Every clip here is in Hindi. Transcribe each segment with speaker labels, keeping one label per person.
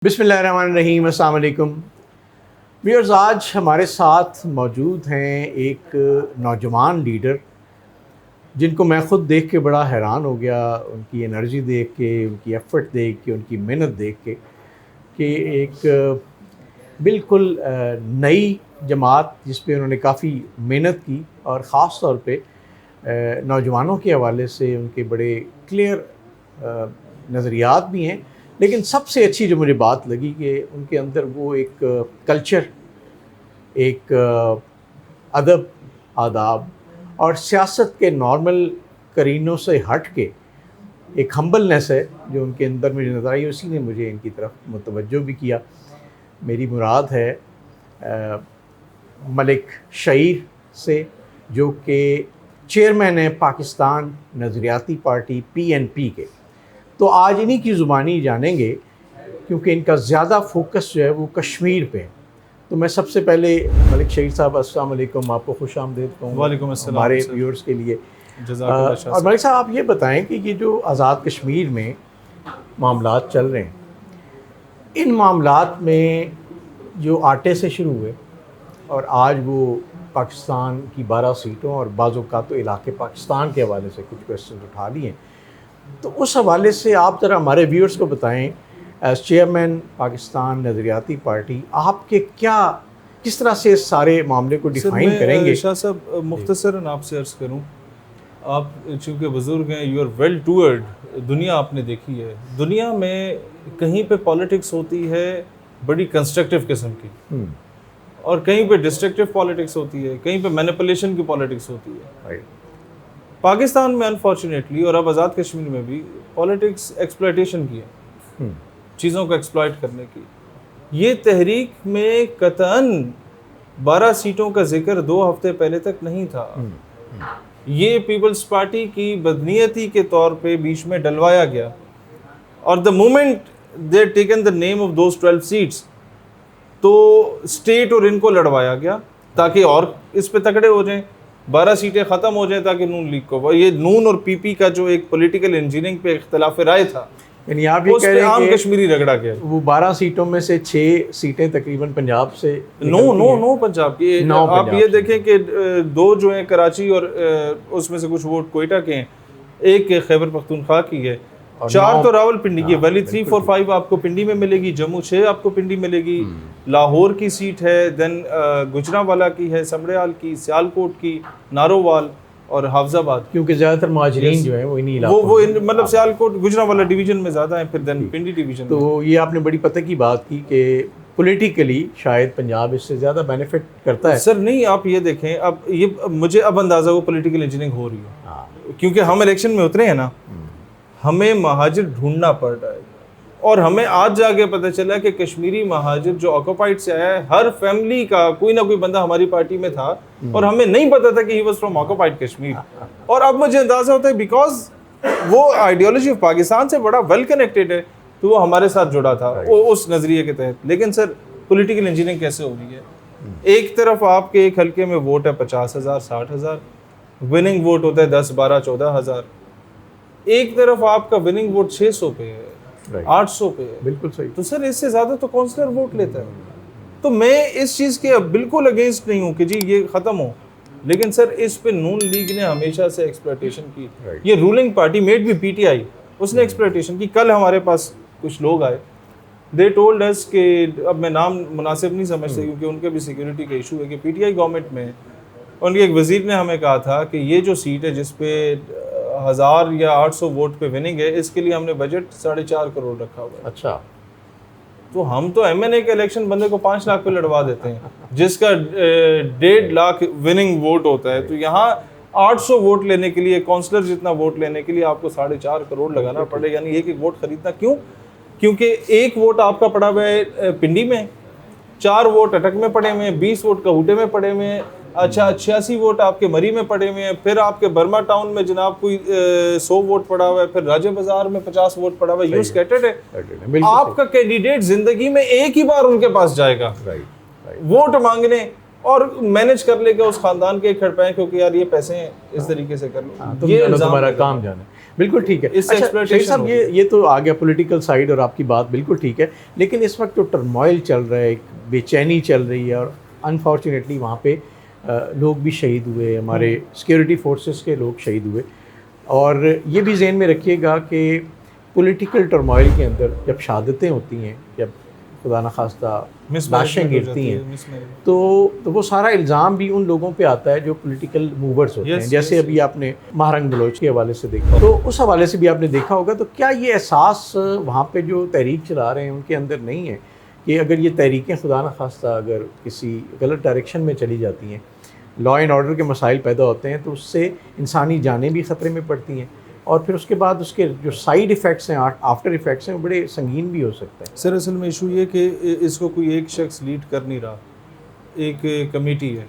Speaker 1: बिस्मिल्लाहिर्रहमानिर्रहीम, अस्सलाम वालेकुम व्यूअर्स। आज हमारे साथ मौजूद हैं एक नौजवान लीडर जिनको मैं ख़ुद देख के बड़ा हैरान हो गया, उनकी एनर्जी देख के, उनकी एफ़र्ट देख के, उनकी मेहनत देख के कि एक बिल्कुल नई जमात जिस पे उन्होंने काफ़ी मेहनत की और ख़ास तौर पे नौजवानों के हवाले से उनके बड़े क्लियर नज़रियात भी हैं। लेकिन सबसे अच्छी जो मुझे बात लगी कि उनके अंदर वो एक कल्चर, एक अदब, आदाब और सियासत के नॉर्मल करीनों से हट के एक हम्बलनेस है जो उनके अंदर मुझे नज़र आई। उसी ने मुझे इनकी तरफ मुतवज्जो भी किया। मेरी मुराद है मलिक शहीर से, जो कि चेयरमैन है पाकिस्तान नज़रियाती पार्टी PNP के। तो आज इन्हीं की ज़ुबानी जानेंगे क्योंकि इनका ज़्यादा फोकस जो है वो कश्मीर पे है। तो मैं सबसे पहले मलिक शहीर साहब, अस्सलाम वालेकुम, आपको खुश आमदीद कहूँ
Speaker 2: वालेकुम अस्सलाम
Speaker 1: हमारे व्यूअर्स के लिए।
Speaker 2: और
Speaker 1: मलिक साहब, आप ये बताएं कि ये जो आज़ाद कश्मीर में मामलात चल रहे हैं, इन मामलात में जो आटे से शुरू हुए और आज वो पाकिस्तान की 12 सीटों और बाज़ों का तो इलाके पाकिस्तान के हवाले से कुछ क्वेश्चन उठा लिए, तो उस हवाले से आप ज़रा हमारे व्यूअर्स को बताएं, एज चेयरमैन पाकिस्तान नज़रियाती पार्टी, आपके किस तरह से इस सारे मामले को डिफ़ाइन करेंगे?
Speaker 2: शाह साहब, मुख्तसरन आपसे अर्ज़ करूं, आप चूँकि बुज़ुर्ग हैं, यू आर वेल टूअर्ड, दुनिया आपने देखी है। दुनिया में कहीं पे पॉलिटिक्स होती है बड़ी कंस्ट्रक्टिव किस्म की, और कहीं पे डिस्ट्रक्टिव पॉलिटिक्स होती है, कहीं पे मैनिपुलेशन की पॉलिटिक्स होती है। पाकिस्तान में अनफॉर्चुनेटली और अब आज़ाद कश्मीर में भी पॉलिटिक्स एक्सप्लॉयटेशन की है, चीज़ों को एक्सप्लॉयट करने की। ये तहरीक में कतन 12 सीटों का जिक्र 2 हफ्ते पहले तक नहीं था। ये पीपल्स पार्टी की बदनीयती के तौर पे बीच में डलवाया गया, और the moment they taken the name of those 12 seats, तो स्टेट और इनको लड़वाया गया ताकि और इस पे तकड़े हो जाएं, 12 सीटें ख़त्म हो जाए ताकि नून लीग को। ये नून और PP का जो एक पॉलिटिकल इंजीनियरिंग पे इख्तलाफ राय था,
Speaker 1: यानी आप ये कह रहे हैं कि
Speaker 2: कश्मीरी रगड़ा गया।
Speaker 1: वो 12 सीटों में से 6 सीटें तकरीबन पंजाब से
Speaker 2: नो पंजाब की। आप ये देखें कि 2 जो हैं कराची और उसमें से कुछ वोट कोयटा के हैं, एक खैबर पख्तूनख्वा की है, 4 तो रावलपिंडी की। वैली 3, 4, 5 आपको पिंडी में मिलेगी, जम्मू 6 आपको पिंडी मिलेगी, लाहौर की सीट है, देन गुजरांवाला की है, समड़याल की, सियालकोट की, नारोवाल और हाफजाबाद,
Speaker 1: क्योंकि ज़्यादातर मुहाजिरीन जो है वो इन्हीं इलाकों
Speaker 2: वो मतलब सियालकोट गुजरांवाला डिवीजन में ज़्यादा है, फिर देन पिंडी डिवीजन।
Speaker 1: तो ये आपने बड़ी पते की बात की कि पॉलिटिकली शायद पंजाब इससे ज़्यादा बेनिफिट करता है।
Speaker 2: सर नहीं, आप ये देखें, अब ये मुझे अब अंदाज़ा वो पॉलिटिकल इंजीनियरिंग हो रही है, क्योंकि हम इलेक्शन में उतरे हैं ना, हमें महाजिर ढूंढना पड़ रहा है। और हमें आज जाके पता चला कि कश्मीरी महाजिर जो ऑक्यूपाइड से आया है, हर फैमिली का कोई ना कोई बंदा हमारी पार्टी में था, और हमें नहीं पता था कि he was from occupied Kashmir. और अब मुझे अंदाजा होता है बिकॉज वो आइडियोलॉजी ऑफ पाकिस्तान से बड़ा वेल कनेक्टेड है, तो वो हमारे साथ जुड़ा था उस नज़रिए के तहत। लेकिन सर, पॉलिटिकल इंजीनियरिंग कैसे हो रही है? एक तरफ आपके एक हल्के में वोट है 50,000, 60,000, विनिंग वोट होता है 10, 12, 14,000। एक तरफ आपका विनिंग वोट 600 पे है, 800 पे है।
Speaker 1: बिल्कुल सही।
Speaker 2: तो सर, इससे ज़्यादा तो काउंसलर वोट लेता है। तो मैं इस चीज़ के बिल्कुल अगेंस्ट नहीं हूँ कि जी ये ख़त्म हो, लेकिन सर इस पे नून लीग ने हमेशा से एक्सप्लॉयटेशन की। ये रूलिंग पार्टी मेड भी PTI, उसने एक्सप्लॉयटेशन की। कल हमारे पास कुछ लोग आए, दे टोल्ड अस कि, अब मैं नाम मुनासिब नहीं समझते क्योंकि उनके भी सिक्योरिटी का इशू है, कि PTI गवर्नमेंट में उनके एक वज़ीर ने हमें कहा था कि ये जो सीट है जिस पे 1000 या 800 वोट पे विनिंग है, इसके लिए हमने बजट 4.5 करोड़ रखा हुआ है।
Speaker 1: अच्छा,
Speaker 2: तो हम तो MNA के इलेक्शन बंदे को 5 लाख पे लड़वा देते हैं, जिसका 1.5 लाख विनिंग वोट होता है। तो यहाँ 800 वोट लेने के लिए, काउंसलर जितना वोट लेने के लिए आपको 4.5 करोड़ लगाना पड़े, यानी एक वोट खरीदना। क्यों? क्योंकि 1 वोट आपका पड़ा हुआ है पिंडी में, 4 वोट अटक में पड़े हुए हैं, 20 वोट कहूटे में पड़े हुए हैं, अच्छा 86 वोट आपके मरी में पड़े हुए हैं, फिर आपके बर्मा टाउन में जनाब कोई 100 वोट पड़ा हुआ है, फिर राजा बाजार में 50 वोट पड़ा हुआ है। यू स्कैटर्ड है। आपका कैंडिडेट जिंदगी में एक ही बार उनके पास जाएगा वोट मांगने, और मैनेज कर लेगा उस खानदान के खड़पाएं, क्योंकि यार ये पैसे इस तरीके से कर लो, ये
Speaker 1: तुम्हारा काम जाने। बिल्कुल ठीक है।
Speaker 2: इससे
Speaker 1: अच्छा शहीद साहब,
Speaker 2: exploitation
Speaker 1: ये तो आ गया पॉलिटिकल साइड और आपकी बात बिल्कुल ठीक है, लेकिन इस वक्त जो टर्मोइल चल रहा है, एक बेचैनी चल रही है और अनफॉर्चुनेटली वहाँ पे लोग भी शहीद हुए, हमारे सिक्योरिटी फोर्सेस के लोग शहीद हुए। और ये भी जहन में रखिएगा कि पॉलिटिकल टर्मोइल के अंदर जब शहादतें होती हैं, जब खुदा न खास्ता लाशें गिरती हैं, तो वो सारा इल्ज़ाम भी उन लोगों पे आता है जो पॉलिटिकल मूवर्स होते हैं। जैसे अभी आपने महारंग बलोच के हवाले से देखा, तो उस हवाले से भी आपने देखा होगा। तो क्या ये एहसास वहाँ पे जो तहरीक चला रहे हैं उनके अंदर नहीं है कि अगर ये तहरीकें खुदा न खास्ता अगर किसी गलत डायरेक्शन में चली जाती हैं, लॉ एंड ऑर्डर के मसाइल पैदा होते हैं, तो उससे इंसानी जानें भी ख़तरे में पड़ती हैं, और फिर उसके बाद उसके जो साइड इफ़ेक्ट्स हैं, आफ्टर इफ़ेक्ट्स हैं, वो बड़े संगीन भी हो सकते हैं।
Speaker 2: सर असल में इशू ये कि इसको कोई एक शख्स लीड कर नहीं रहा, एक कमेटी है,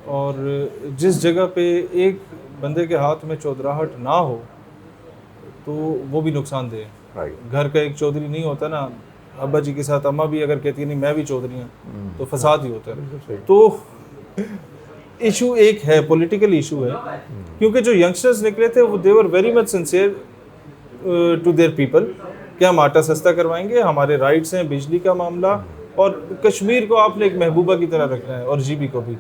Speaker 2: और जिस जगह पे एक बंदे के हाथ में चौधराहट ना हो तो वो भी नुकसानदेह है।
Speaker 1: राइट।
Speaker 2: घर का एक चौधरी नहीं होता ना, अब्बा जी के साथ अम्मा भी अगर कहती है नहीं मैं भी चौधरी हूँ, तो फसाद ही होता है। तो इशू एक है, पॉलिटिकल इशू है, क्योंकि जो यंगस्टर्स निकले थे वो they were very much sincere to their people कि हम आटा सस्ता करवाएंगे, हमारे राइट्स हैं, बिजली का मामला, और कश्मीर को आपने एक महबूबा की तरह रखना है, और जीबी को भी।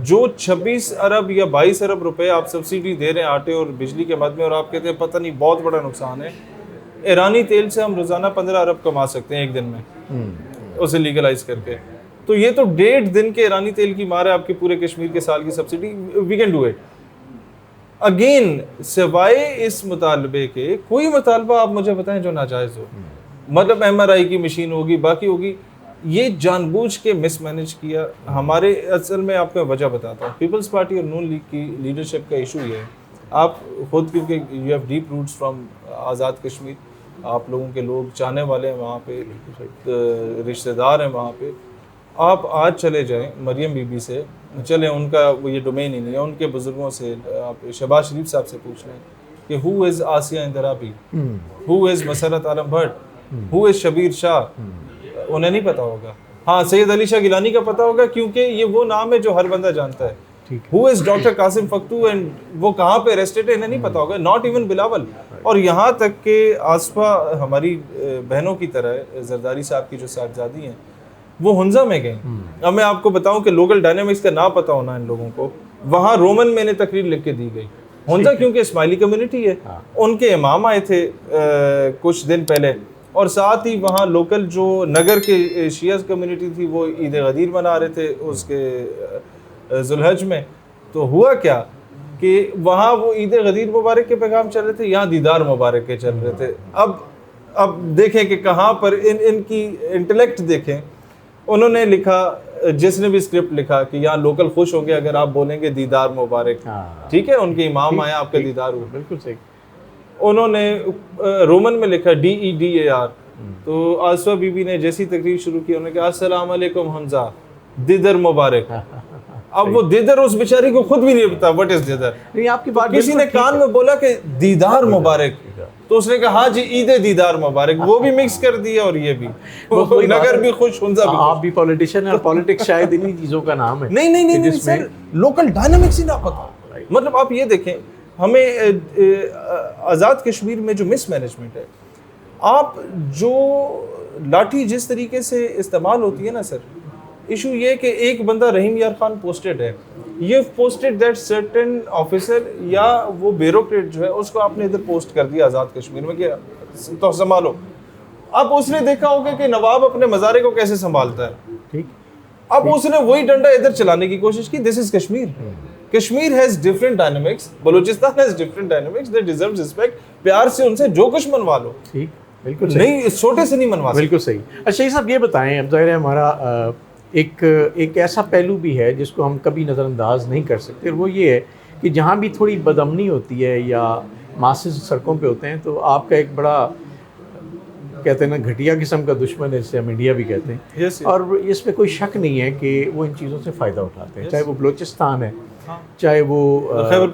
Speaker 2: जो 26 अरब या 22 अरब रुपए आप सब्सिडी दे रहे हैं आटे और बिजली के मद में, और आप कहते हैं पता नहीं बहुत बड़ा नुकसान है। ईरानी तेल से हम रोज़ाना 15 अरब कमा सकते हैं एक दिन में, उसे लीगलाइज करके। तो ये तो 1.5 दिन के ईरानी तेल की मार है आपके पूरे कश्मीर के साल की subsidy. We can do it again, सिवाय इस मुतालबे के कोई मुतालबा आप मुझे बताएं जो नाजायज़ हो। मतलब MRI की मशीन होगी, बाकी होगी, ये जानबूझ के मिसमैनेज किया हमारे। असल में आपको वजह बताता हूँ, पीपल्स पार्टी और नून लीग की लीडरशिप का इशू ये है, आप खुद क्योंकि you have deep roots from Azad Kashmir, आप लोगों के लोग चाहने वाले हैं वहाँ पे, रिश्तेदार हैं वहाँ पे। आप आज चले जाएं मरियम बीबी से, चले उनका वो ये डोमेन ही नहीं है, उनके बुजुर्गों से, आप शहबाज शरीफ साहब से पूछ लें कि who is Asiya Andrabi, who is Masarat Alam Bhat, who is Shabir Shah, उन्हें नहीं पता होगा। हाँ, सैयद अली शाह गिलानी का पता होगा, क्योंकि ये वो नाम है जो हर बंदा जानता है। Who is doctor Qasim Faktoo एंड वो कहाँ पे अरेस्टेड है, इन्हें नहीं पता होगा, नॉट इवन बिलावल। और यहाँ तक कि आसफा हमारी बहनों की तरह जरदारी साहब की जो साहबजादी हैं वो हुंजा में गए। अब मैं आपको बताऊं कि लोकल डायनामिक्स का ना पता होना इन लोगों को, वहाँ रोमन में इन्हें तकरीर लिख के दी गई। हुंजा क्योंकि इस्माइली कम्युनिटी है, उनके इमाम आए थे कुछ दिन पहले, और साथ ही वहाँ लोकल जो नगर के शिया कम्युनिटी थी वो ईद गदीर मना रहे थे उसके जुल्हज में। तो हुआ क्या कि वहाँ वो ईद गदीर मुबारक के पैगाम चल रहे थे, यहाँ दीदार मुबारक के चल रहे थे। अब देखें कि कहाँ पर इनकी इंटेलेक्ट देखें। उन्होंने लिखा, जिसने भी स्क्रिप्ट लिखा, कि यहाँ लोकल खुश होंगे अगर आप बोलेंगे दीदार मुबारक। ठीक है, उनके इमाम आए, आपका दीदार हुआ, बिल्कुल सही। उन्होंने रोमन में लिखा DEDAR। तो आसफा बीबी ने जैसी तकरीर शुरू की, उन्होंने कहा अस्सलाम वालेकुम हमजा, दीदर मुबारक। अब वो दीदर उस बेचारी को खुद भी नहीं पता व्हाट इज दीदर। नहीं, आपकी बात, किसी ने कान में बोला कि दीदार मुबारक, तो उसने कहा हाँ जी ईद दीदार मुबारक, वो भी मिक्स कर दिया और ये भी, नगर भी खुश, हुंजा भी। आप भी पॉलिटिशियन हैं और पॉलिटिक्स शायद इन्हीं चीज़ों का नाम है। नहीं सर, लोकल डायनामिक्स ही ना पता। मतलब आप ये देखें, हमें आज़ाद कश्मीर में जो मिसमैनेजमेंट है, आप जो लाठी जिस तरीके से इस्तेमाल होती है ना सर, इशू ये कि एक बंदा रहीम यार खान पोस्टेड है, ये पोस्टेड दैट सर्टेन ऑफिसर या वो ब्यूरोक्रेट जो है उसको आपने इधर पोस्ट कर दिया आज़ाद कश्मीर में कि तो संभालो। अब उसने देखा होगा कि नवाब अपने मज़ारे को कैसे संभालता है, ठीक। अब उसने वही डंडा इधर चलाने की कोशिश की। This is Kashmir. Kashmir has different dynamics, Balochistan has different dynamics, they deserves respect. प्यार से उनसे जो कुछ मनवा लो, ठीक, बिल्कुल नहीं, इस छोटे से नहीं मनवा, बिल्कुल सही। अच्छा ये साहब ये बताएं, अब ज़ाहिर है हमारा एक ऐसा पहलू भी है जिसको हम कभी नज़रअंदाज नहीं कर सकते, और वो ये है कि जहाँ भी थोड़ी बदअमनी होती है या मासेस सड़कों पे होते हैं, तो आपका एक बड़ा कहते हैं ना घटिया किस्म का दुश्मन है, जिसे हम इंडिया भी कहते हैं। yes, yes. और इसमें कोई शक नहीं है कि वो इन चीज़ों से फ़ायदा उठाते हैं, yes. चाहे वो बलूचिस्तान है, हाँ. चाहे वो खैबर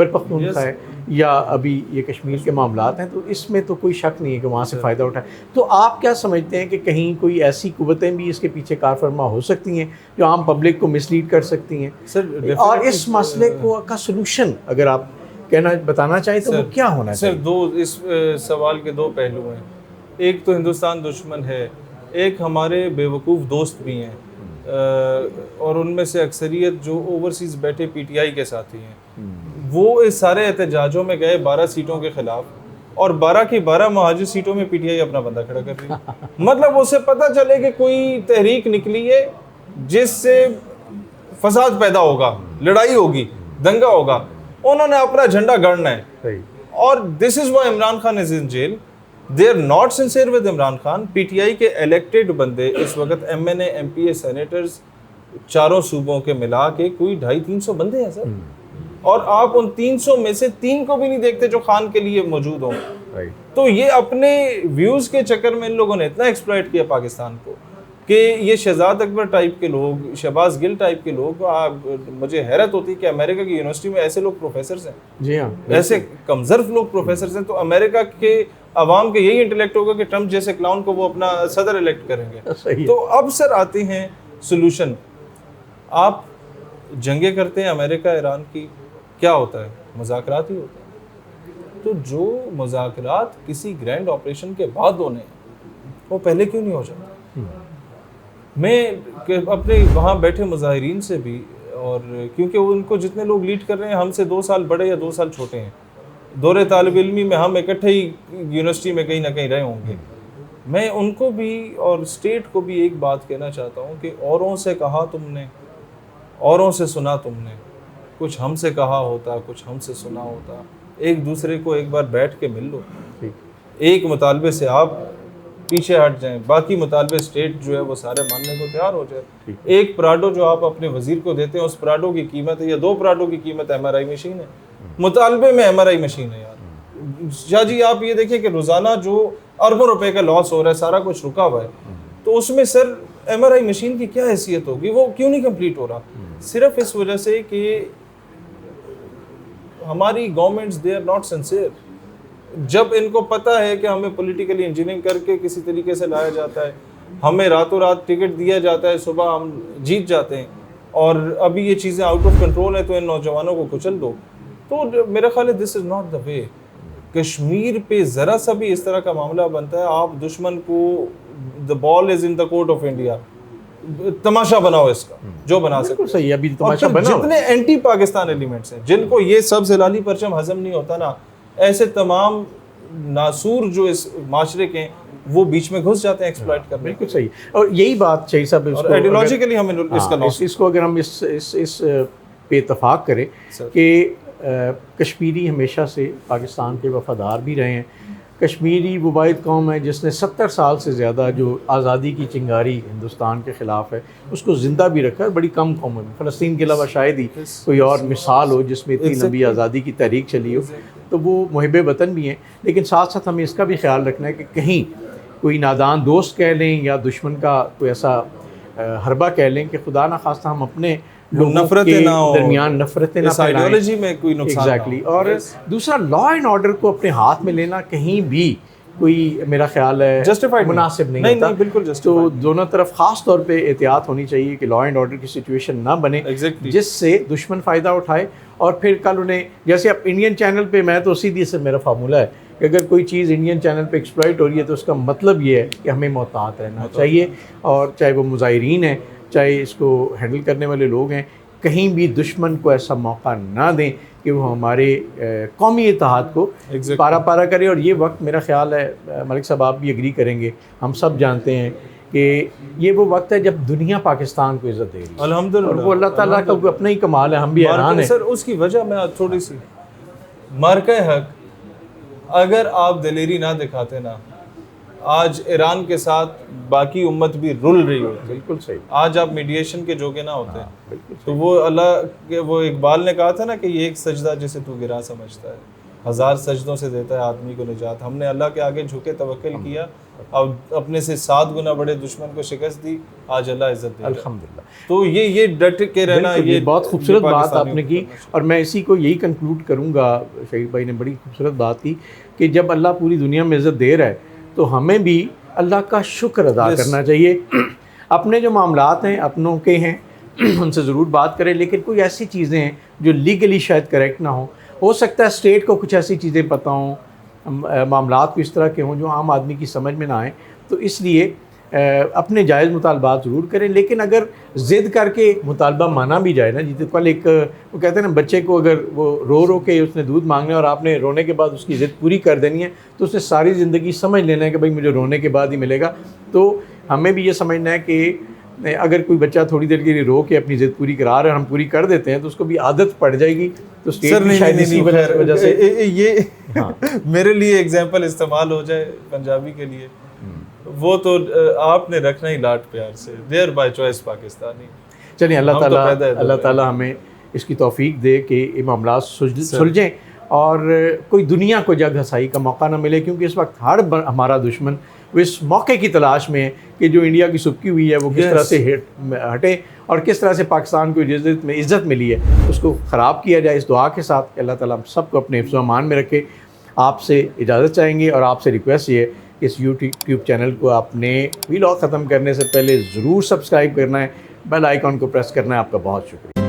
Speaker 2: पख्तूनख्वा है, या अभी ये कश्मीर के मामलात हैं, तो इसमें तो कोई शक नहीं है कि वहाँ से फ़ायदा उठाए। तो आप क्या समझते हैं कि कहीं कोई ऐसी कुव्वतें भी इसके पीछे कारफरमा हो सकती हैं जो आम पब्लिक को मिसलीड कर सकती हैं सर? और इस मसले को का सलूशन अगर आप
Speaker 1: कहना बताना चाहें तो वो क्या होना
Speaker 2: सर
Speaker 1: चाहिए?
Speaker 2: दो इस सवाल के दो पहलू हैं। एक तो हिंदुस्तान दुश्मन है, एक हमारे बेवकूफ़ दोस्त भी हैं, और उनमें से अक्सरियत जो ओवरसीज़ बैठे पीटीआई के साथी हैं, वो इस सारे एहतजाजों में गए 12 सीटों के ख़िलाफ़, और 12 की 12 महाजिर सीटों में पीटीआई अपना बंदा खड़ा कर रही है। मतलब उसे पता चले कि कोई तहरीक निकली है जिससे फसाद पैदा होगा, लड़ाई होगी, दंगा होगा, उन्होंने अपना झंडा गाड़ना है।
Speaker 1: सही।
Speaker 2: और this is why Imran Khan is in jail. They are not sincere with Imran Khan. PTI के इलेक्टेड बंदे इस वक्त एमएनए, एमपीए, सेनेटर्स चारों सूबों के मिला के कोई 250-300 बंदे हैं सर, और आप उन 300 में से 3 को भी नहीं देखते जो खान के लिए मौजूद हों। तो ये अपने व्यूज़ के चक्कर में इन लोगों ने इतना एक्सप्लॉइट किया पाकिस्तान को कि ये शहजाद अकबर टाइप के लोग, शहबाज गिल टाइप के लोग, मुझे हैरत होती है कि अमेरिका की यूनिवर्सिटी में ऐसे लोग प्रोफेसर हैं।
Speaker 1: जी हाँ,
Speaker 2: ऐसे कमजर्फ लोग प्रोफेसर हैं। तो अमेरिका के अवाम के यही इंटेलेक्ट होगा कि ट्रम्प जैसे क्लाउन को वो अपना सदर इलेक्ट करेंगे।
Speaker 1: सही।
Speaker 2: तो अब सर आते हैं सोल्यूशन। आप जंगे करते हैं अमेरिका ईरान की, क्या होता है? मुज़ाकरात ही होता है। तो जो मुज़ाकरात किसी ग्रैंड ऑपरेशन के बाद होने वो पहले क्यों नहीं हो जाते? मैं अपने वहाँ बैठे मुजाहिरीन से भी, और क्योंकि उनको जितने लोग लीड कर रहे हैं हमसे 2 साल बड़े या 2 साल छोटे हैं, दौरे तालिब इल्मी में हम इकट्ठे ही यूनिवर्सिटी में कहीं ना कहीं रहे होंगे, मैं उनको भी और स्टेट को भी एक बात कहना चाहता हूँ कि औरों से कहा तुमने, औरों से सुना तुमने, कुछ हमसे कहा होता, कुछ हमसे सुना होता। एक दूसरे को एक बार बैठ के मिल लो, एक मुतालबे से आप पीछे हट जाएं, बाकी मुतालबे स्टेट जो है वो सारे मानने को तैयार हो जाए। एक पराडो जो आप अपने वजीर को देते हैं, उस पराडो की कीमत है, या 2 पराडो की कीमत एमआरआई मशीन है। मुतालबे में एमआरआई मशीन है यार। शाह जी आप ये देखिए कि रोज़ाना जो अरबों रुपए का लॉस हो रहा है, सारा कुछ रुका हुआ है, तो उसमें सर एमआरआई मशीन की क्या हैसियत होगी? वो क्यों नहीं कंप्लीट हो रहा? सिर्फ इस वजह से कि हमारी governments they are not sincere. जब इनको पता है कि हमें पॉलिटिकली इंजीनियरिंग करके किसी तरीके से लाया जाता है, हमें रातों रात टिकट दिया जाता है, सुबह हम जीत जाते हैं, और अभी ये चीज़ें आउट ऑफ कंट्रोल है तो इन नौजवानों को कुचल दो, तो मेरा ख्याल है this is not the way. Kashmir पे ज़रा सा भी इस तरह का मामला बनता है, आप दुश्मन को the ball is in the court of India, तमाशा बनाओ इसका जो बना सकते।
Speaker 1: सही, अभी
Speaker 2: और फिर जितने एंटी पाकिस्तान एलिमेंट्स हैं जिनको ये सब ज़िलाली परचम हजम नहीं होता ना, ऐसे तमाम नासूर जो इस माशरे के हैं वो बीच में घुस जाते हैं एक्सप्लॉइट करने।
Speaker 1: बिल्कुल सही। और यही बात चाहिए सब,
Speaker 2: और आइडियोलॉजिकली हमें इसका लॉस,
Speaker 1: इसको अगर हम इस पे इत्तफाक करें कि कश्मीरी हमेशा से पाकिस्तान के वफादार भी रहे हैं। कश्मीरी वो वाहिद कौम है जिसने 70 साल से ज़्यादा जो आज़ादी की चिंगारी हिंदुस्तान के ख़िलाफ़ है उसको ज़िंदा भी रखा है। बड़ी कम कौम है, फ़लस्तीन के अलावा शायद ही कोई और मिसाल हो जिसमें इतनी लंबी आज़ादी की तहरीक चली हो, तो वो मुहिब वतन भी हैं। लेकिन साथ साथ हमें इसका भी ख्याल रखना है कि कहीं कोई नादान दोस्त कह लें या दुश्मन का कोई ऐसा हरबा कह लें कि खुदा न खास्ता हम अपने
Speaker 2: नफरतें ना हो,
Speaker 1: दरमियान नफरतें ना फैलाएं,
Speaker 2: आइडियोलॉजी में कोई नुकसान
Speaker 1: एग्जैक्टली। और दूसरा लॉ एंड ऑर्डर को अपने हाथ में लेना कहीं भी कोई मेरा ख्याल है
Speaker 2: जस्टिफाइड
Speaker 1: मुनासिब नहीं होता।
Speaker 2: बिल्कुल
Speaker 1: तो दोनों तरफ खास तौर पे एहतियात होनी चाहिए कि लॉ एंड ऑर्डर की सिचुएशन ना बने जिससे दुश्मन फ़ायदा उठाए, और फिर कल उन्हें, जैसे अब इंडियन चैनल पे, मैं तो सीधी से मेरा फार्मूला है कि अगर कोई चीज़ इंडियन चैनल पे एक्सप्लॉइट हो रही है तो उसका मतलब ये है कि हमें मोहतात रहना चाहिए, और चाहे वो मुजाहिरीन हैं, चाहे इसको हैंडल करने वाले लोग हैं, कहीं भी दुश्मन को ऐसा मौका ना दें कि वो हमारे कौमी इत्तेहाद को पारा पारा करे। और ये वक्त मेरा ख्याल है मलिक साहब आप भी एग्री करेंगे, हम सब जानते हैं कि ये वो वक्त है जब दुनिया पाकिस्तान को इज़्ज़त दे रही है अल्हम्दुलिल्लाह, और वो अल्लाह ताला का अपना ही कमाल है, हम भी हैरान हैं
Speaker 2: सर। उसकी वजह मैं थोड़ी सी मार्का हक, अगर आप दिलेरी ना दिखाते ना, आज ईरान के साथ बाकी उम्मत भी रुल रही होती।
Speaker 1: बिल्कुल सही।
Speaker 2: आज आप मीडिएशन के जोगे ना होते। तो वो अल्लाह के, वो इकबाल ने कहा था ना कि ये एक सजदा जिसे तू गिरा समझता है, 1000 सजदों से देता है आदमी को निजात। हमने अल्लाह के आगे झुके तवक्कुल किया और अपने से 7 गुना बड़े दुश्मन को शिकस्त दी, आज अल्लाह इज्जत दे
Speaker 1: अल्हम्दुलिल्लाह।
Speaker 2: तो ये डट के रहना, ये
Speaker 1: बहुत खूबसूरत बात आपने की, और मैं इसी को यही कंक्लूड करूँगा। शहीद भाई ने बड़ी खूबसूरत बात की कि जब अल्लाह पूरी दुनिया में इज़्ज़त दे रहा है तो हमें भी अल्लाह का शुक्र अदा करना चाहिए। अपने जो मामलात हैं अपनों के हैं उनसे ज़रूर बात करें, लेकिन कोई ऐसी चीज़ें हैं जो लीगली शायद करेक्ट ना हो हो सकता है स्टेट को कुछ ऐसी चीज़ें पता हों, मामलात कुछ इस तरह के हों जो आम आदमी की समझ में ना आए, तो इसलिए अपने जायज़ मुतालबात ज़रूर करें। लेकिन अगर ज़िद करके मुतालबा माना भी जाए ना, जितने कल एक वो कहते हैं ना, बच्चे को अगर वो रो के उसने दूध मांगना है और आपने रोने के बाद उसकी ज़िद पूरी कर देनी है, तो उसने सारी ज़िंदगी समझ लेना है कि भाई मुझे रोने के बाद ही मिलेगा। तो हमें भी ये समझना है कि अगर कोई बच्चा थोड़ी देर के लिए रो के अपनी ज़िद पूरी करा रहा है और हम पूरी कर देते हैं, तो उसको भी आदत पड़ जाएगी। तो स्टेट भी शायद इसी वजह से
Speaker 2: ये
Speaker 1: हाँ
Speaker 2: मेरे लिए एग्जांपल इस्तेमाल हो जाए पंजाबी के लिए, वो तो आपने रखना ही लाड प्यार से, देयर बाय चॉइस पाकिस्तानी।
Speaker 1: चलिए
Speaker 2: हम
Speaker 1: अल्लाह ताला हमें इसकी तौफीक दे कि ये मामला सुलझें और कोई दुनिया को जग हसाई का मौका ना मिले, क्योंकि इस वक्त हमारा दुश्मन वो इस मौके की तलाश में है कि जो इंडिया की सुबकी हुई है वो किस तरह से हटे और किस तरह से पाकिस्तान को इज़्ज़त मिली है उसको ख़राब किया जाए। इस दुआ के साथ कि अल्लाह ताला हम सबको अपने हिफ्ज़ व अमान में रखे। आपसे इजाज़त चाहेंगे और आपसे रिक्वेस्ट ये, इस यूट्यूब चैनल को आपने व्लॉग ख़त्म करने से पहले ज़रूर सब्सक्राइब करना है, बेल आइकॉन को प्रेस करना है। आपका बहुत शुक्रिया।